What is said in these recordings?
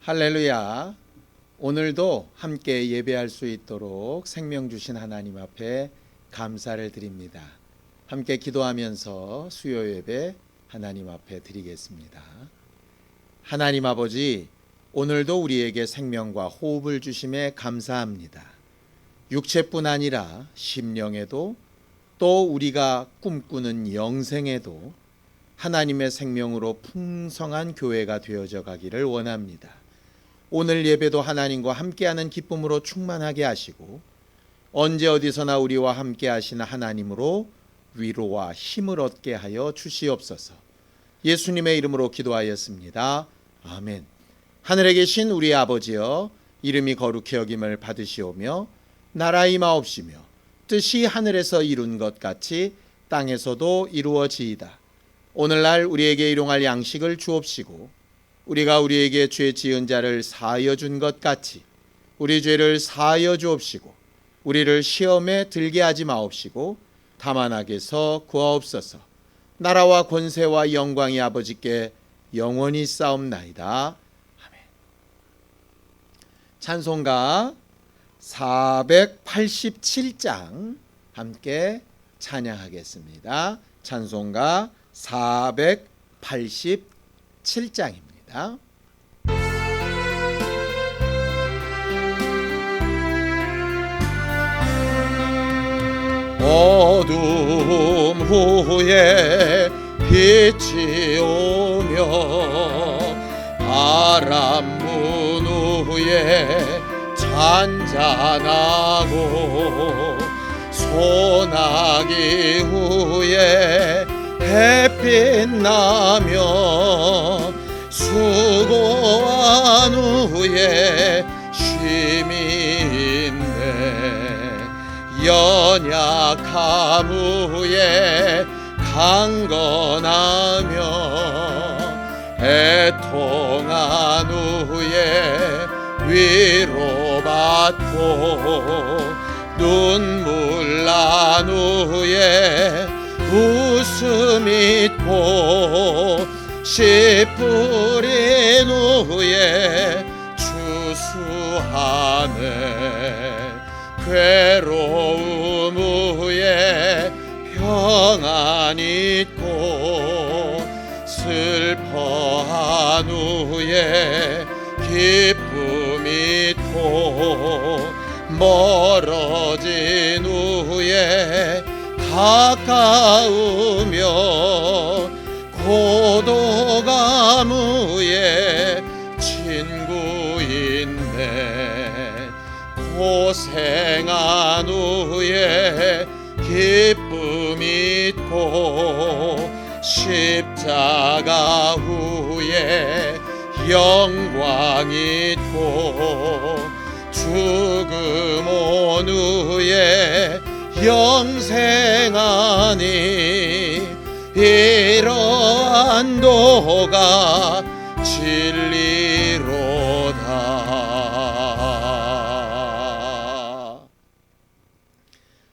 할렐루야. 오늘도 함께 예배할 수 있도록 생명 주신 하나님 앞에 감사를 드립니다. 함께 기도하면서 수요 예배 하나님 앞에 드리겠습니다. 하나님 아버지, 오늘도 우리에게 생명과 호흡을 주심에 감사합니다. 육체뿐 아니라 심령에도 또 우리가 꿈꾸는 영생에도 하나님의 생명으로 풍성한 교회가 되어져 가기를 원합니다. 오늘 예배도 하나님과 함께하는 기쁨으로 충만하게 하시고 언제 어디서나 우리와 함께 하시는 하나님으로 위로와 힘을 얻게 하여 주시옵소서. 예수님의 이름으로 기도하였습니다. 아멘. 하늘에 계신 우리 아버지여, 이름이 거룩히 여김을 받으시오며 나라 임하옵시며 뜻이 하늘에서 이룬 것 같이 땅에서도 이루어지이다. 오늘날 우리에게 일용할 양식을 주옵시고 우리가 우리에게 죄 지은 자를 사하여 준 것 같이 우리 죄를 사하여 주옵시고 우리를 시험에 들게 하지 마옵시고 다만 악에서 구하옵소서. 나라와 권세와 영광이 아버지께 영원히 싸움나이다. 아멘. 찬송가 487장 함께 찬양하겠습니다. 찬송가 487장입니다. 어둠 후에 빛이 오며 바람 분 후에 잔잔하고 소나기 후에 햇빛 나며 수고한 후에 쉼이 있네. 연약함 후에 강건하며 애통한 후에 위로받고 눈물 난 후에 웃음 있고 씨 뿌린 후에 추수하네. 괴로움 후에 평안 있고 슬퍼한 후에 기쁨 있고 멀어진 후에 가까우며 고독함 후에 친구 있네. 고생한 후에 기쁨 있고 십자가 후에 영광 있고 죽음 온 후에 영생하니 이러한 도가 진리로다.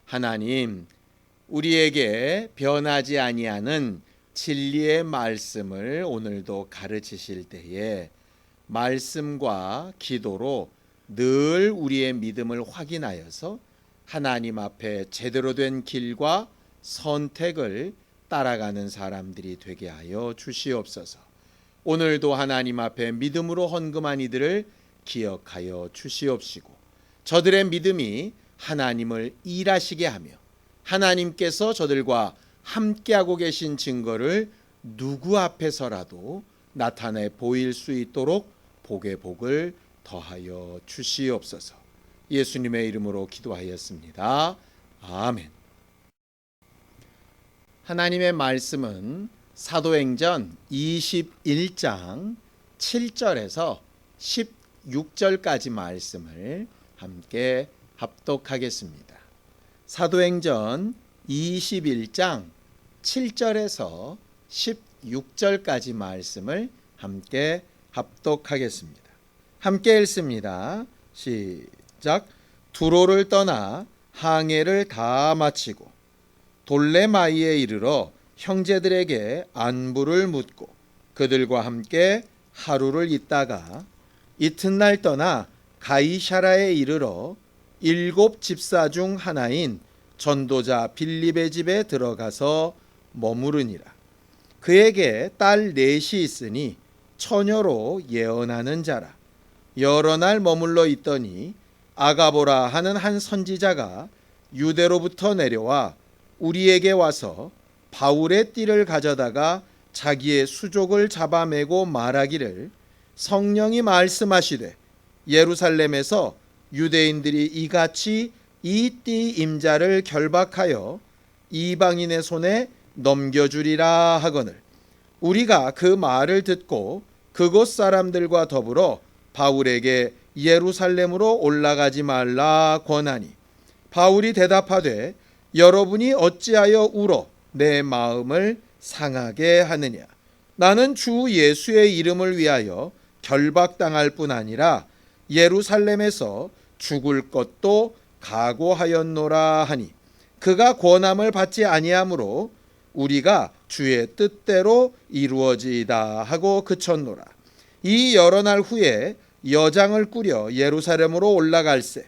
하나님, 우리에게 변하지 아니하는 진리의 말씀을 오늘도 가르치실 때에 말씀과 기도로 늘 우리의 믿음을 확인하여서 하나님 앞에 제대로 된 길과 선택을 따라가는 사람들이 되게 하여 주시옵소서. 오늘도 하나님 앞에 믿음으로 헌금한 이들을 기억하여 주시옵시고 저들의 믿음이 하나님을 일하시게 하며 하나님께서 저들과 함께하고 계신 증거를 누구 앞에서라도 나타내 보일 수 있도록 복의 복을 더하여 주시옵소서. 예수님의 이름으로 기도하였습니다. 아멘. 하나님의 말씀은 사도행전 21장 7절에서 16절까지 말씀을 함께 합독하겠습니다. 사도행전 21장 7절에서 16절까지 말씀을 함께 합독하겠습니다. 함께 읽습니다. 시작. 두로를 떠나 항해를 다 마치고 돌레마이에 이르러 형제들에게 안부를 묻고 그들과 함께 하루를 있다가 이튿날 떠나 가이사라에 이르러 7 집사 중 하나인 전도자 빌립의 집에 들어가서 머무르니라. 그에게 딸 넷이 있으니 처녀로 예언하는 자라. 여러 날 머물러 있더니 아가보라 하는 한 선지자가 유대로부터 내려와 우리에게 와서 바울의 띠를 가져다가 자기의 수족을 잡아매고 말하기를, 성령이 말씀하시되 예루살렘에서 유대인들이 이같이 이 띠 임자를 결박하여 이방인의 손에 넘겨주리라 하거늘, 우리가 그 말을 듣고 그곳 사람들과 더불어 바울에게 예루살렘으로 올라가지 말라 권하니, 바울이 대답하되 여러분이 어찌하여 울어 내 마음을 상하게 하느냐. 나는 주 예수의 이름을 위하여 결박당할 뿐 아니라 예루살렘에서 죽을 것도 각오하였노라 하니, 그가 권함을 받지 아니하므로 우리가 주의 뜻대로 이루어지이다 하고 그쳤노라. 이 여러 날 후에 여장을 꾸려 예루살렘으로 올라갈새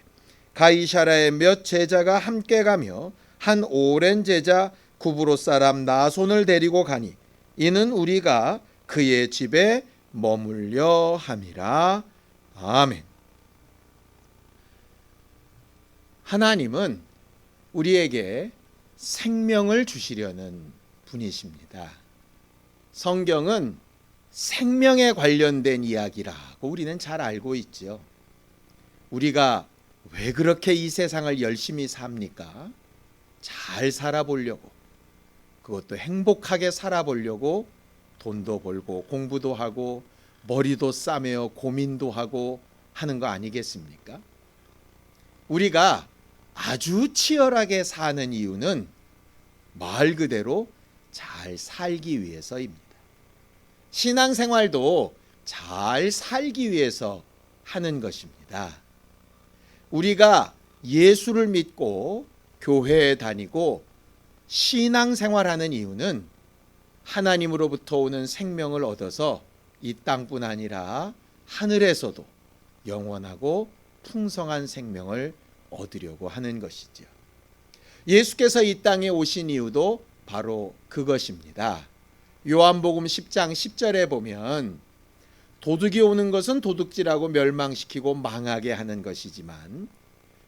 가이사라의 몇 제자가 함께 가며 한 오랜 제자 구브로 사람 나손을 데리고 가니, 이는 우리가 그의 집에 머물려 함이라. 아멘. 하나님은 우리에게 생명을 주시려는 분이십니다. 성경은 생명에 관련된 이야기라고 우리는 잘 알고 있죠. 우리가 왜 그렇게 이 세상을 열심히 삽니까? 잘 살아보려고, 그것도 행복하게 살아보려고 돈도 벌고 공부도 하고 머리도 싸매어 고민도 하고 하는 거 아니겠습니까? 우리가 아주 치열하게 사는 이유는 말 그대로 잘 살기 위해서입니다. 신앙생활도 잘 살기 위해서 하는 것입니다. 우리가 예수를 믿고 교회에 다니고 신앙생활하는 이유는 하나님으로부터 오는 생명을 얻어서 이 땅뿐 아니라 하늘에서도 영원하고 풍성한 생명을 얻으려고 하는 것이죠. 예수께서 이 땅에 오신 이유도 바로 그것입니다. 요한복음 10장 10절에 보면, 도둑이 오는 것은 도둑질하고 멸망시키고 망하게 하는 것이지만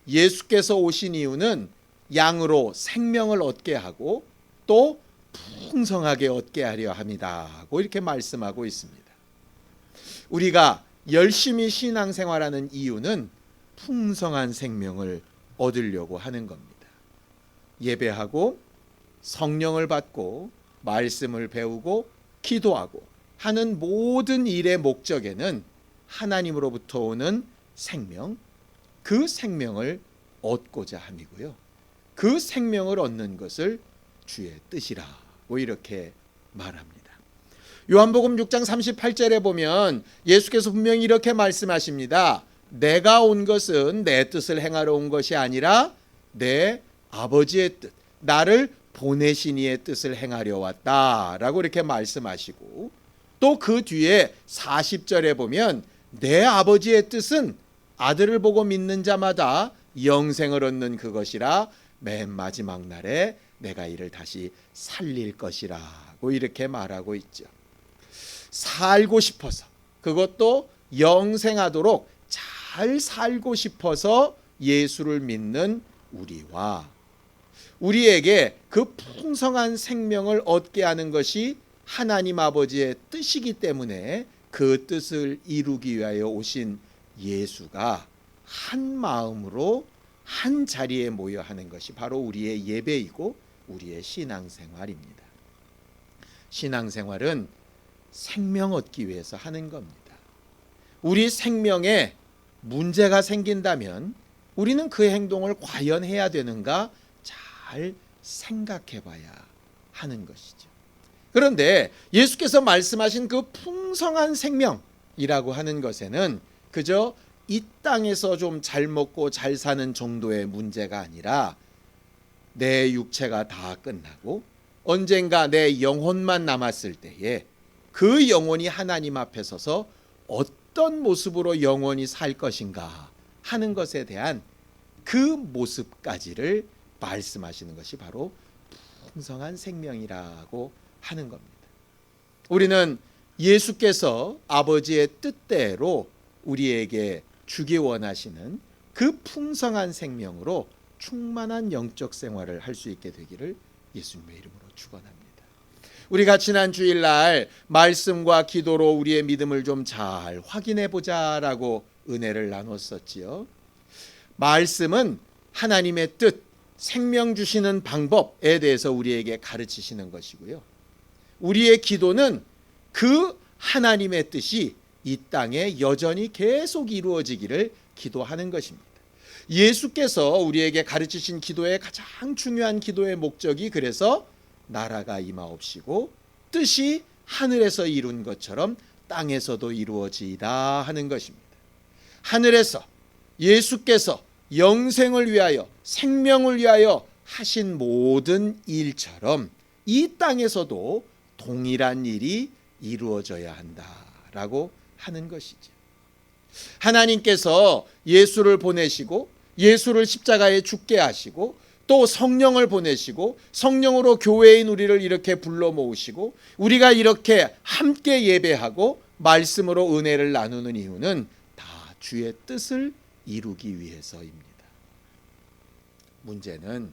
예수께서 오신 이유는 양으로 생명을 얻게 하고 또 풍성하게 얻게 하려 함이다고 이렇게 말씀하고 있습니다. 우리가 열심히 신앙생활하는 이유는 풍성한 생명을 얻으려고 하는 겁니다. 예배하고 성령을 받고 말씀을 배우고 기도하고 하는 모든 일의 목적에는 하나님으로부터 오는 생명, 그 생명을 얻고자 함이고요. 그 생명을 얻는 것을 주의 뜻이라고 이렇게 말합니다. 요한복음 6장 38절에 보면 예수께서 분명히 이렇게 말씀하십니다. 내가 온 것은 내 뜻을 행하러 온 것이 아니라 내 아버지의 뜻, 나를 보내신 이의 뜻을 행하려 왔다라고 이렇게 말씀하시고, 또 그 뒤에 40절에 보면 내 아버지의 뜻은 아들을 보고 믿는 자마다 영생을 얻는 그것이라, 맨 마지막 날에 내가 이를 다시 살릴 것이라고 이렇게 말하고 있죠. 살고 싶어서, 그것도 영생하도록 잘 살고 싶어서 예수를 믿는 우리와 우리에게 그 풍성한 생명을 얻게 하는 것이 하나님 아버지의 뜻이기 때문에 그 뜻을 이루기 위하여 오신 예수가 한 마음으로 한 자리에 모여 하는 것이 바로 우리의 예배이고 우리의 신앙생활입니다. 신앙생활은 생명 얻기 위해서 하는 겁니다. 우리 생명에 문제가 생긴다면 우리는 그 행동을 과연 해야 되는가 잘 생각해 봐야 하는 것이죠. 그런데 예수께서 말씀하신 그 풍성한 생명이라고 하는 것에는 그저 이 땅에서 좀 잘 먹고 잘 사는 정도의 문제가 아니라 내 육체가 다 끝나고 언젠가 내 영혼만 남았을 때에 그 영혼이 하나님 앞에 서서 어떤 어떤 모습으로 영원히 살 것인가 하는 것에 대한 그 모습까지를 말씀하시는 것이 바로 풍성한 생명이라고 하는 겁니다. 우리는 예수께서 아버지의 뜻대로 우리에게 주기 원하시는 그 풍성한 생명으로 충만한 영적 생활을 할 수 있게 되기를 예수님의 이름으로 축원합니다. 우리가 지난 주일날 말씀과 기도로 우리의 믿음을 좀 잘 확인해 보자라고 은혜를 나눴었지요. 말씀은 하나님의 뜻, 생명 주시는 방법에 대해서 우리에게 가르치시는 것이고요. 우리의 기도는 그 하나님의 뜻이 이 땅에 여전히 계속 이루어지기를 기도하는 것입니다. 예수께서 우리에게 가르치신 기도의 가장 중요한 기도의 목적이 그래서 나라가 임하옵시고 뜻이 하늘에서 이룬 것처럼 땅에서도 이루어지이다 하는 것입니다. 하늘에서 예수께서 영생을 위하여 생명을 위하여 하신 모든 일처럼 이 땅에서도 동일한 일이 이루어져야 한다라고 하는 것이죠. 하나님께서 예수를 보내시고 예수를 십자가에 죽게 하시고 또 성령을 보내시고 성령으로 교회인 우리를 이렇게 불러 모으시고 우리가 이렇게 함께 예배하고 말씀으로 은혜를 나누는 이유는 다 주의 뜻을 이루기 위해서입니다. 문제는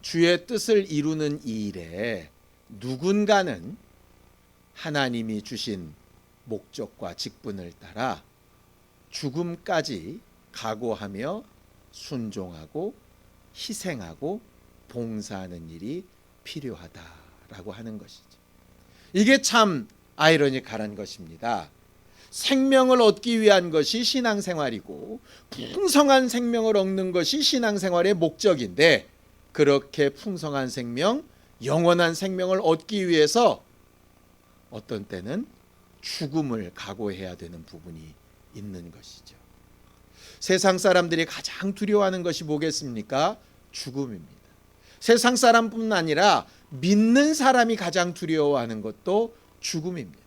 주의 뜻을 이루는 이 일에 누군가는 하나님이 주신 목적과 직분을 따라 죽음까지 각오하며 순종하고 희생하고 봉사하는 일이 필요하다라고 하는 것이죠. 이게 참 아이러니컬한 것입니다. 생명을 얻기 위한 것이 신앙생활이고 풍성한 생명을 얻는 것이 신앙생활의 목적인데 그렇게 풍성한 생명, 영원한 생명을 얻기 위해서 어떤 때는 죽음을 각오해야 되는 부분이 있는 것이죠. 세상 사람들이 가장 두려워하는 것이 뭐겠습니까? 죽음입니다. 세상 사람뿐만 아니라 믿는 사람이 가장 두려워하는 것도 죽음입니다.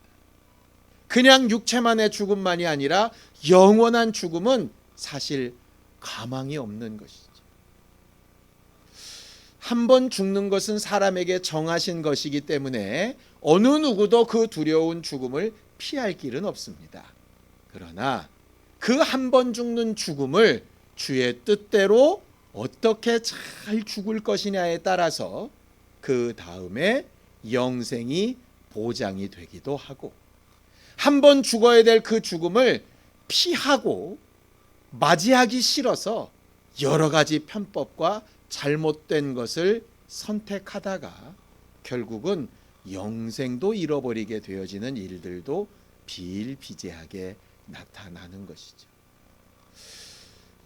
그냥 육체만의 죽음만이 아니라 영원한 죽음은 사실 가망이 없는 것이죠. 한 번 죽는 것은 사람에게 정하신 것이기 때문에 어느 누구도 그 두려운 죽음을 피할 길은 없습니다. 그러나 그 한 번 죽는 죽음을 주의 뜻대로 어떻게 잘 죽을 것이냐에 따라서 그 다음에 영생이 보장이 되기도 하고 한 번 죽어야 될 그 죽음을 피하고 맞이하기 싫어서 여러 가지 편법과 잘못된 것을 선택하다가 결국은 영생도 잃어버리게 되어지는 일들도 비일비재하게 나타나는 것이죠.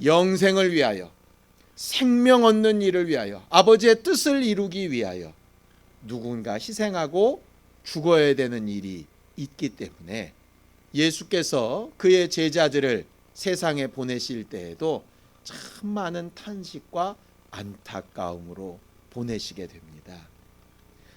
영생을 위하여 생명 얻는 일을 위하여 아버지의 뜻을 이루기 위하여 누군가 희생하고 죽어야 되는 일이 있기 때문에 예수께서 그의 제자들을 세상에 보내실 때에도 참 많은 탄식과 안타까움으로 보내시게 됩니다.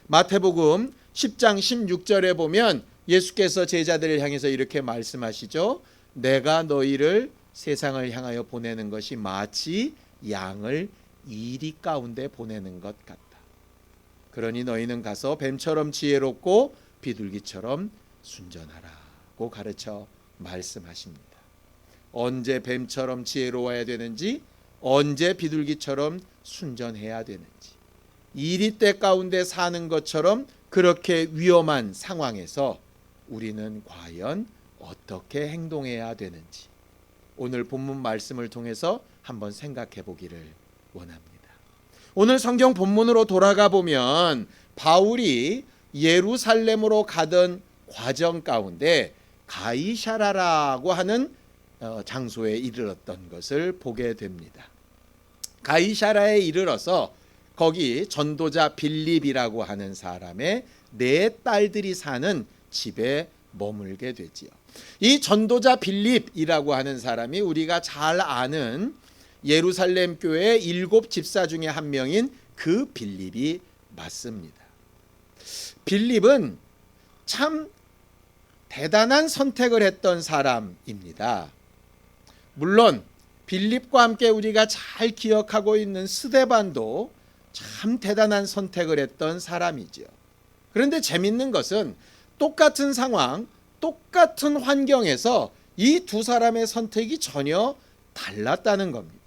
마태복음 10장 16절에 보면 예수께서 제자들을 향해서 이렇게 말씀하시죠. 내가 너희를 세상을 향하여 보내는 것이 마치 양을 이리 가운데 보내는 것 같다. 그러니 너희는 가서 뱀처럼 지혜롭고 비둘기처럼 순전하라고 가르쳐 말씀하십니다. 언제 뱀처럼 지혜로워야 되는지, 언제 비둘기처럼 순전해야 되는지, 이리 때 가운데 사는 것처럼 그렇게 위험한 상황에서 우리는 과연 어떻게 행동해야 되는지 오늘 본문 말씀을 통해서 한번 생각해 보기를 원합니다. 오늘 성경 본문으로 돌아가 보면 바울이 예루살렘으로 가던 과정 가운데 가이사라라고 하는 장소에 이르렀던 것을 보게 됩니다. 가이사라에 이르러서 거기 전도자 빌립이라고 하는 사람의 네 딸들이 사는 집에 머물게 되지요. 이 전도자 빌립이라고 하는 사람이 우리가 잘 아는 예루살렘 교회 7 집사 중에 한 명인 그 빌립이 맞습니다. 빌립은 참 대단한 선택을 했던 사람입니다. 물론 빌립과 함께 우리가 잘 기억하고 있는 스데반도 참 대단한 선택을 했던 사람이죠. 그런데 재밌는 것은 똑같은 상황, 똑같은 환경에서 이 두 사람의 선택이 전혀 달랐다는 겁니다.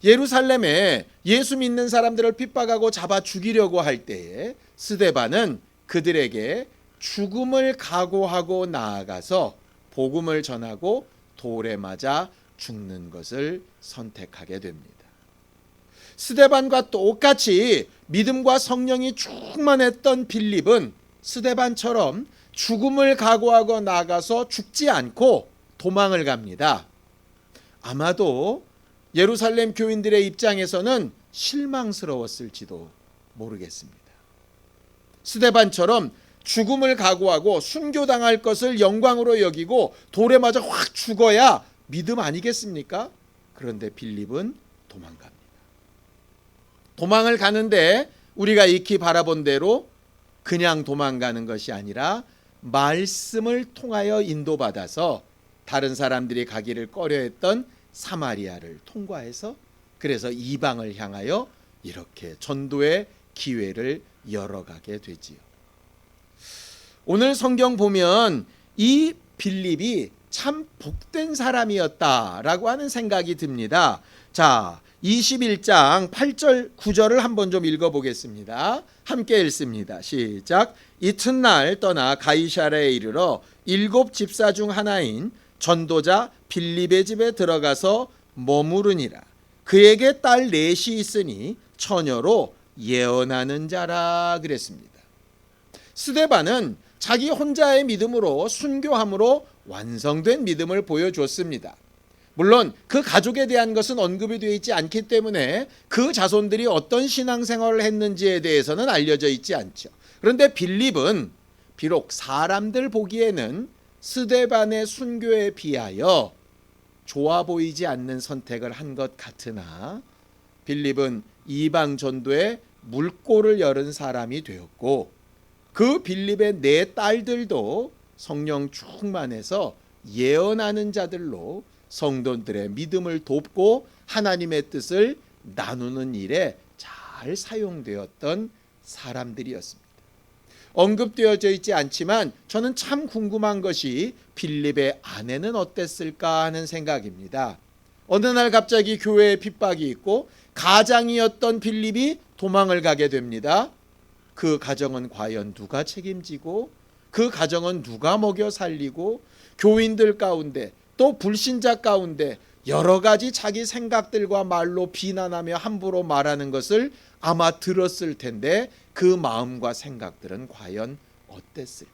예루살렘에 예수 믿는 사람들을 핍박하고 잡아 죽이려고 할 때에 스데반은 그들에게 죽음을 각오하고 나아가서 복음을 전하고 돌에 맞아 죽는 것을 선택하게 됩니다. 스데반과 똑같이 믿음과 성령이 충만했던 빌립은 스데반처럼 죽음을 각오하고 나가서 죽지 않고 도망을 갑니다. 아마도 예루살렘 교인들의 입장에서는 실망스러웠을지도 모르겠습니다. 스데반처럼 죽음을 각오하고 순교당할 것을 영광으로 여기고 돌에 맞아 확 죽어야 믿음 아니겠습니까? 그런데 빌립은 도망갑니다. 도망을 가는데 우리가 익히 바라본 대로 그냥 도망가는 것이 아니라 말씀을 통하여 인도받아서 다른 사람들이 가기를 꺼려했던 사마리아를 통과해서 그래서 이방을 향하여 이렇게 전도의 기회를 열어가게 되지요. 오늘 성경 보면 이 빌립이 참 복된 사람이었다라고 하는 생각이 듭니다. 자, 21장 8절 9절을 한번 좀 읽어보겠습니다. 함께 읽습니다. 시작. 이튿날 떠나 가이사랴에 이르러 7 집사 중 하나인 전도자 빌립의 집에 들어가서 머무르니라. 그에게 딸 넷이 있으니 처녀로 예언하는 자라 그랬습니다. 스데반은 자기 혼자의 믿음으로 순교함으로 완성된 믿음을 보여줬습니다. 물론 그 가족에 대한 것은 언급이 되어 있지 않기 때문에 그 자손들이 어떤 신앙생활을 했는지에 대해서는 알려져 있지 않죠. 그런데 빌립은 비록 사람들 보기에는 스데반의 순교에 비하여 좋아 보이지 않는 선택을 한 것 같으나 빌립은 이방 전도에 물꼬를 열은 사람이 되었고 그 빌립의 네 딸들도 성령 충만해서 예언하는 자들로 성도들의 믿음을 돕고 하나님의 뜻을 나누는 일에 잘 사용되었던 사람들이었습니다. 언급되어져 있지 않지만 저는 참 궁금한 것이 빌립의 아내는 어땠을까 하는 생각입니다. 어느 날 갑자기 교회에 핍박이 있고 가장이었던 빌립이 도망을 가게 됩니다. 그 가정은 과연 누가 책임지고 그 가정은 누가 먹여 살리고 교인들 가운데 또 불신자 가운데 여러 가지 자기 생각들과 말로 비난하며 함부로 말하는 것을 아마 들었을 텐데 그 마음과 생각들은 과연 어땠을까?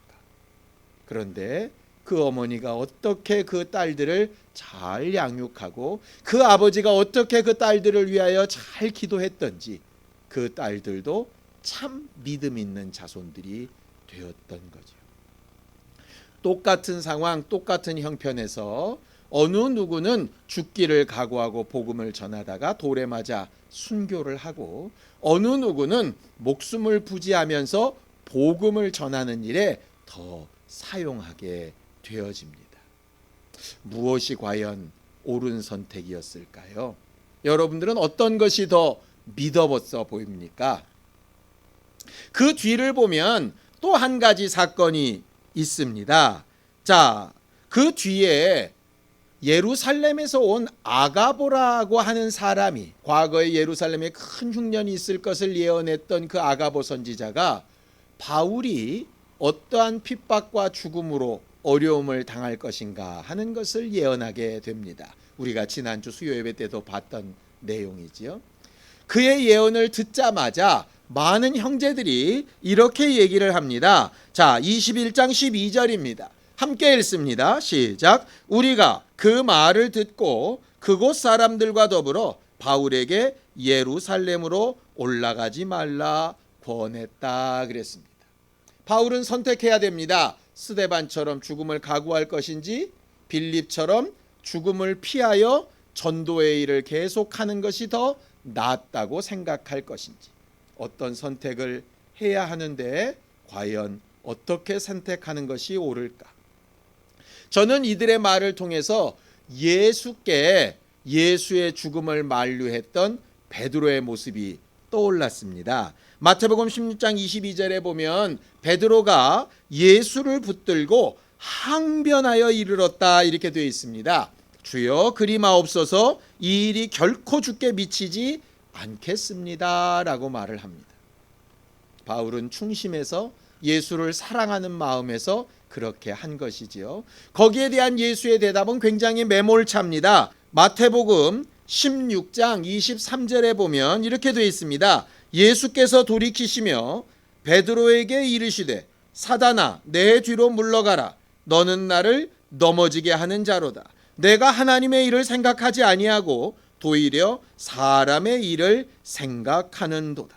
그런데 그 어머니가 어떻게 그 딸들을 잘 양육하고 그 아버지가 어떻게 그 딸들을 위하여 잘 기도했던지 그 딸들도 참 믿음 있는 자손들이 되었던 거죠. 똑같은 상황, 똑같은 형편에서 어느 누구는 죽기를 각오하고 복음을 전하다가 돌에 맞아 순교를 하고 어느 누구는 목숨을 부지하면서 복음을 전하는 일에 더 사용하게 되어집니다. 무엇이 과연 옳은 선택이었을까요? 여러분들은 어떤 것이 더 믿어버써 보입니까? 그 뒤를 보면 또 한 가지 사건이 있습니다. 자, 그 뒤에 예루살렘에서 온 아가보라고 하는 사람이 과거에 예루살렘에 큰 흉년이 있을 것을 예언했던 그 아가보 선지자가 바울이 어떠한 핍박과 죽음으로 어려움을 당할 것인가 하는 것을 예언하게 됩니다. 우리가 지난주 수요 예배 때도 봤던 내용이지요. 그의 예언을 듣자마자 많은 형제들이 이렇게 얘기를 합니다. 자, 21장 12절입니다. 함께 읽습니다. 시작. 우리가 그 말을 듣고 그곳 사람들과 더불어 바울에게 예루살렘으로 올라가지 말라 권했다 그랬습니다. 바울은 선택해야 됩니다. 스데반처럼 죽음을 각오할 것인지 빌립처럼 죽음을 피하여 전도의 일을 계속하는 것이 더 낫다고 생각할 것인지 어떤 선택을 해야 하는데 과연 어떻게 선택하는 것이 옳을까? 저는 이들의 말을 통해서 예수께 예수의 죽음을 만류했던 베드로의 모습이 떠올랐습니다. 마태복음 16장 22절에 보면 베드로가 예수를 붙들고 항변하여 이르렀다 이렇게 되어 있습니다. 주여 그리 마옵소서, 이 일이 결코 주께 미치지 않겠습니다 라고 말을 합니다. 바울은 충심해서 예수를 사랑하는 마음에서 그렇게 한 것이지요. 거기에 대한 예수의 대답은 굉장히 매몰차입니다. 마태복음 16장 23절에 보면 이렇게 되어 있습니다. 예수께서 돌이키시며 베드로에게 이르시되 사단아 내 뒤로 물러가라. 너는 나를 넘어지게 하는 자로다. 내가 하나님의 일을 생각하지 아니하고 도리어 사람의 일을 생각하는도다.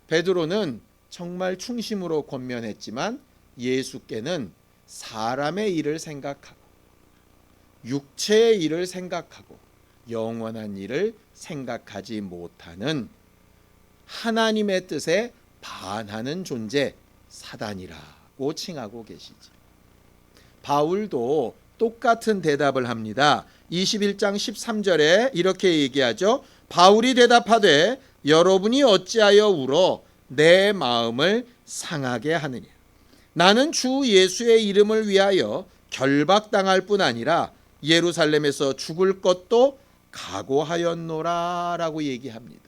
베드로는 정말 충심으로 권면했지만 예수께는 사람의 일을 생각하고 육체의 일을 생각하고 영원한 일을 생각하지 못하는 하나님의 뜻에 반하는 존재 사단이라고 칭하고 계시지. 바울도 똑같은 대답을 합니다. 21장 13절에 이렇게 얘기하죠. 바울이 대답하되 여러분이 어찌하여 울어 내 마음을 상하게 하느냐. 나는 주 예수의 이름을 위하여 결박당할 뿐 아니라 예루살렘에서 죽을 것도 각오하였노라 라고 얘기합니다.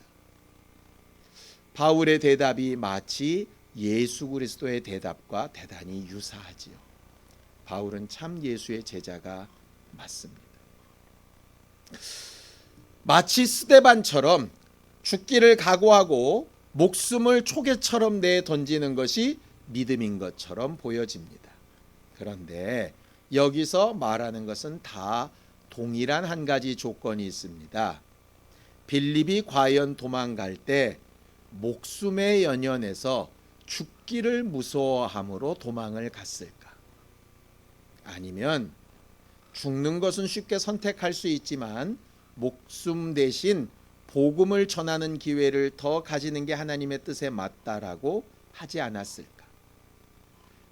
바울의 대답이 마치 예수 그리스도의 대답과 대단히 유사하지요. 바울은 참 예수의 제자가 맞습니다. 마치 스데반처럼 죽기를 각오하고 목숨을 초계처럼 내 던지는 것이 믿음인 것처럼 보여집니다. 그런데 여기서 말하는 것은 다 동일한 한 가지 조건이 있습니다. 빌립이 과연 도망갈 때 목숨에 연연해서 죽기를 무서워함으로 도망을 갔을까? 아니면 죽는 것은 쉽게 선택할 수 있지만 목숨 대신 복음을 전하는 기회를 더 가지는 게 하나님의 뜻에 맞다라고 하지 않았을까?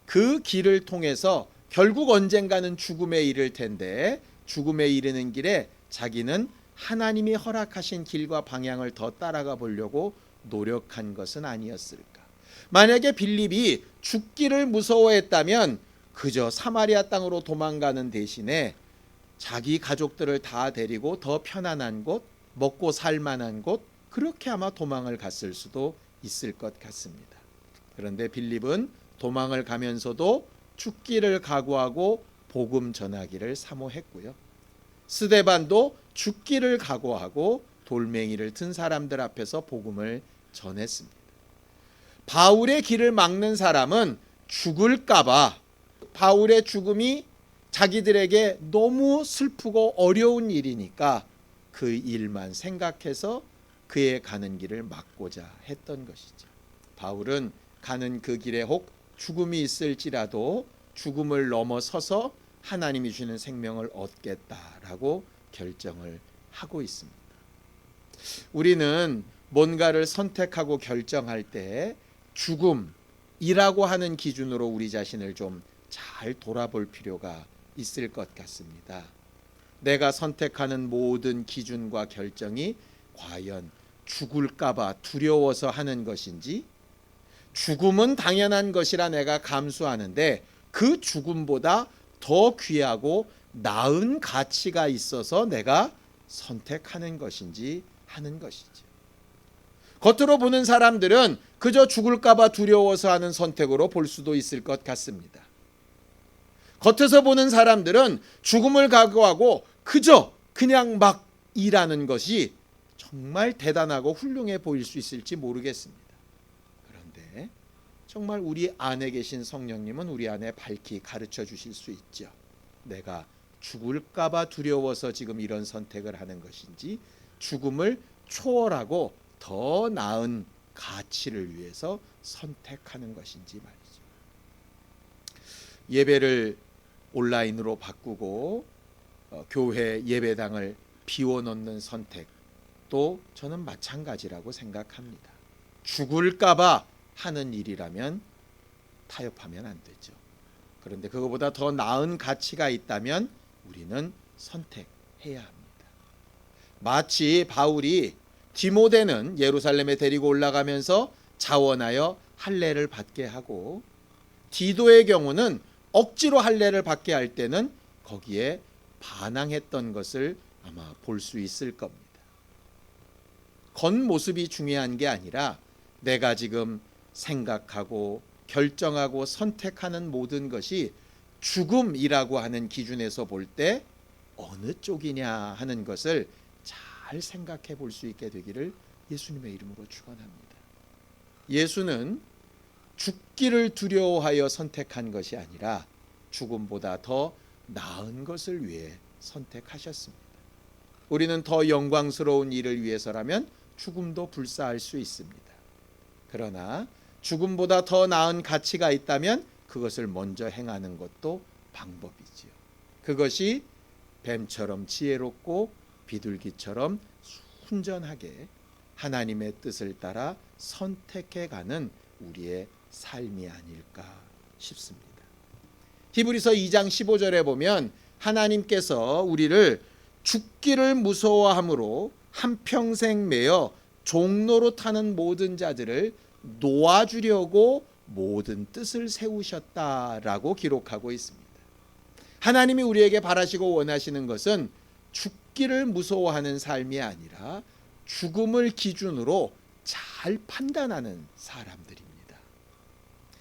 그 길을 통해서 결국 언젠가는 죽음에 이를 텐데 죽음에 이르는 길에 자기는 하나님이 허락하신 길과 방향을 더 따라가 보려고 노력한 것은 아니었을까? 만약에 빌립이 죽기를 무서워했다면 그저 사마리아 땅으로 도망가는 대신에 자기 가족들을 다 데리고 더 편안한 곳, 먹고 살만한 곳, 그렇게 아마 도망을 갔을 수도 있을 것 같습니다. 그런데 빌립은 도망을 가면서도 죽기를 각오하고 복음 전하기를 사모했고요. 스데반도 죽기를 각오하고 돌멩이를 든 사람들 앞에서 복음을 전했습니다. 바울의 길을 막는 사람은 죽을까봐 바울의 죽음이 자기들에게 너무 슬프고 어려운 일이니까 그 일만 생각해서 그의 가는 길을 막고자 했던 것이죠. 바울은 가는 그 길에 혹 죽음이 있을지라도 죽음을 넘어서서 하나님이 주는 생명을 얻겠다라고 결정을 하고 있습니다. 우리는 뭔가를 선택하고 결정할 때 죽음이라고 하는 기준으로 우리 자신을 좀 잘 돌아볼 필요가 있을 것 같습니다. 내가 선택하는 모든 기준과 결정이 과연 죽을까봐 두려워서 하는 것인지, 죽음은 당연한 것이라 내가 감수하는데 그 죽음보다 더 귀하고 나은 가치가 있어서 내가 선택하는 것인지 하는 것이죠. 겉으로 보는 사람들은 그저 죽을까봐 두려워서 하는 선택으로 볼 수도 있을 것 같습니다. 겉에서 보는 사람들은 죽음을 각오하고 그냥 막 일하는 것이 정말 대단하고 훌륭해 보일 수 있을지 모르겠습니다. 그런데 정말 우리 안에 계신 성령님은 우리 안에 밝히 가르쳐 주실 수 있죠. 내가 죽을까봐 두려워서 지금 이런 선택을 하는 것인지, 죽음을 초월하고 더 나은 가치를 위해서 선택하는 것인지 말이죠. 예배를 온라인으로 바꾸고 교회 예배당을 비워놓는 선택도 저는 마찬가지라고 생각합니다. 죽을까봐 하는 일이라면 타협하면 안 되죠. 그런데 그거보다 더 나은 가치가 있다면 우리는 선택해야 합니다. 마치 바울이 디모데는 예루살렘에 데리고 올라가면서 자원하여 할례를 받게 하고, 디도의 경우는 억지로 할례를 받게 할 때는 거기에 반항했던 것을 아마 볼 수 있을 겁니다. 겉모습이 중요한 게 아니라 내가 지금 생각하고 결정하고 선택하는 모든 것이 죽음이라고 하는 기준에서 볼 때 어느 쪽이냐 하는 것을 잘 생각해 볼 수 있게 되기를 예수님의 이름으로 축원합니다. 예수는 죽기를 두려워하여 선택한 것이 아니라 죽음보다 더 나은 것을 위해 선택하셨습니다. 우리는 더 영광스러운 일을 위해서라면 죽음도 불사할 수 있습니다. 그러나 죽음보다 더 나은 가치가 있다면 그것을 먼저 행하는 것도 방법이지요. 그것이 뱀처럼 지혜롭고 비둘기처럼 순전하게 하나님의 뜻을 따라 선택해가는 우리의 삶이 아닐까 싶습니다. 히브리서 2장 15절에 보면 하나님께서 우리를 죽기를 무서워함으로 한평생 매여 종로로 타는 모든 자들을 놓아주려고 모든 뜻을 세우셨다라고 기록하고 있습니다. 하나님이 우리에게 바라시고 원하시는 것은 죽기를 무서워하는 삶이 아니라 죽음을 기준으로 잘 판단하는 사람들입니다.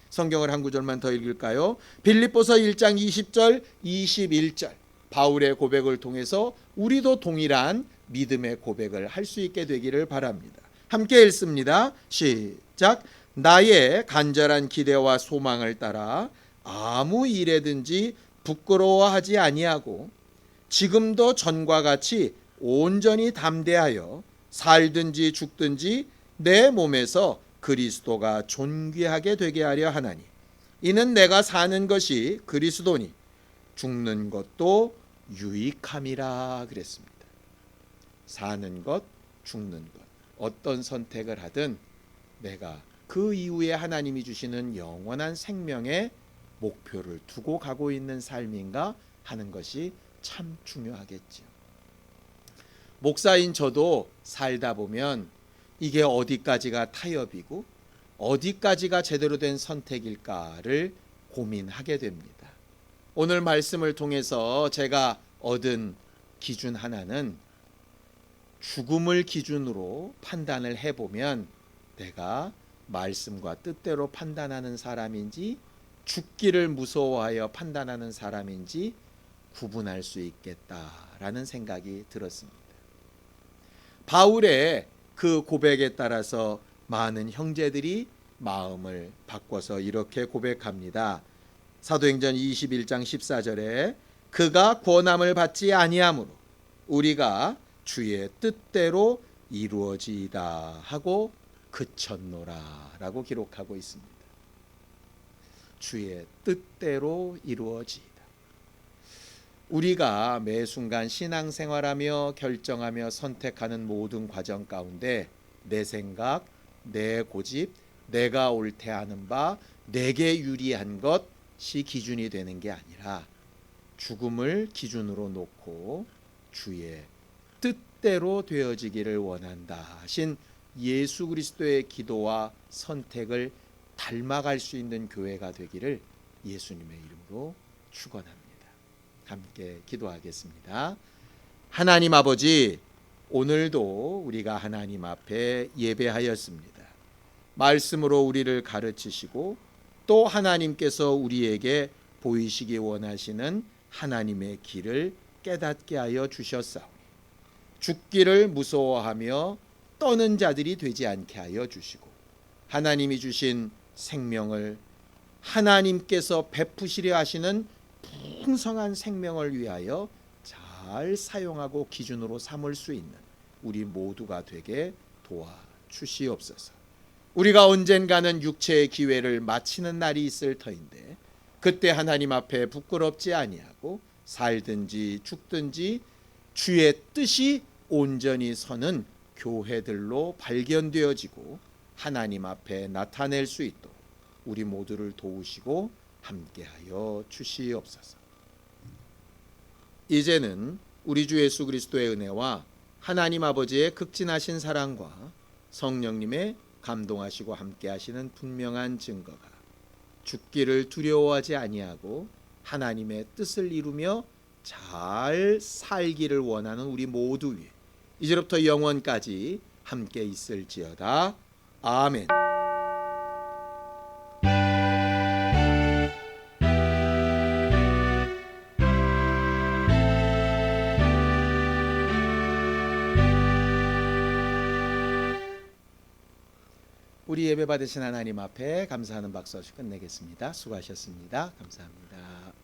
성경을 한 구절만 더 읽을까요? 빌립보서 1장 20절 21절 바울의 고백을 통해서 우리도 동일한 믿음의 고백을 할 수 있게 되기를 바랍니다. 함께 읽습니다. 시작. 나의 간절한 기대와 소망을 따라 아무 일에든지 부끄러워하지 아니하고 지금도 전과 같이 온전히 담대하여 살든지 죽든지 내 몸에서 그리스도가 존귀하게 되게 하려 하나니 이는 내가 사는 것이 그리스도니 죽는 것도 유익함이라 그랬습니다. 사는 것, 죽는 것, 어떤 선택을 하든 내가 그 이후에 하나님이 주시는 영원한 생명의 목표를 두고 가고 있는 삶인가 하는 것이 참 중요하겠죠. 목사인 저도 살다 보면 이게 어디까지가 타협이고 어디까지가 제대로 된 선택일까를 고민하게 됩니다. 오늘 말씀을 통해서 제가 얻은 기준 하나는 죽음을 기준으로 판단을 해보면 내가 말씀과 뜻대로 판단하는 사람인지 죽기를 무서워하여 판단하는 사람인지 구분할 수 있겠다라는 생각이 들었습니다. 바울의 그 고백에 따라서 많은 형제들이 마음을 바꿔서 이렇게 고백합니다. 사도행전 21장 14절에 그가 권함을 받지 아니하므로 우리가 주의 뜻대로 이루어지이다 하고 그쳤노라 라고 기록하고 있습니다. 주의 뜻대로 이루어지이다. 우리가 매 순간 신앙생활하며 결정하며 선택하는 모든 과정 가운데 내 생각, 내 고집, 내가 옳대 하는 바, 내게 유리한 것이 기준이 되는 게 아니라 죽음을 기준으로 놓고 주의 뜻대로 되어지기를 원한다 하신 예수 그리스도의 기도와 선택을 닮아갈 수 있는 교회가 되기를 예수님의 이름으로 축원합니다. 함께 기도하겠습니다. 하나님 아버지, 오늘도 우리가 하나님 앞에 예배하였습니다. 말씀으로 우리를 가르치시고 또 하나님께서 우리에게 보이시기 원하시는 하나님의 길을 깨닫게 하여 주셨사오니 죽기를 무서워하며 떠는 자들이 되지 않게 하여 주시고 하나님이 주신 생명을 하나님께서 베푸시려 하시는 풍성한 생명을 위하여 잘 사용하고 기준으로 삼을 수 있는 우리 모두가 되게 도와주시옵소서. 우리가 언젠가는 육체의 기회를 마치는 날이 있을 터인데 그때 하나님 앞에 부끄럽지 아니하고 살든지 죽든지 주의 뜻이 온전히 서는 교회들로 발견되어지고 하나님 앞에 나타낼 수 있도록 우리 모두를 도우시고 함께하여 주시옵소서. 이제는 우리 주 예수 그리스도의 은혜와 하나님 아버지의 극진하신 사랑과 성령님의 감동하시고 함께하시는 분명한 증거가 죽기를 두려워하지 아니하고 하나님의 뜻을 이루며 잘 살기를 원하는 우리 모두 위에 이제부터 영원까지 함께 있을지어다. 아멘. 우리 예배 받으신 하나님 앞에 감사하는 박수 없이 끝내겠습니다. 수고하셨습니다. 감사합니다.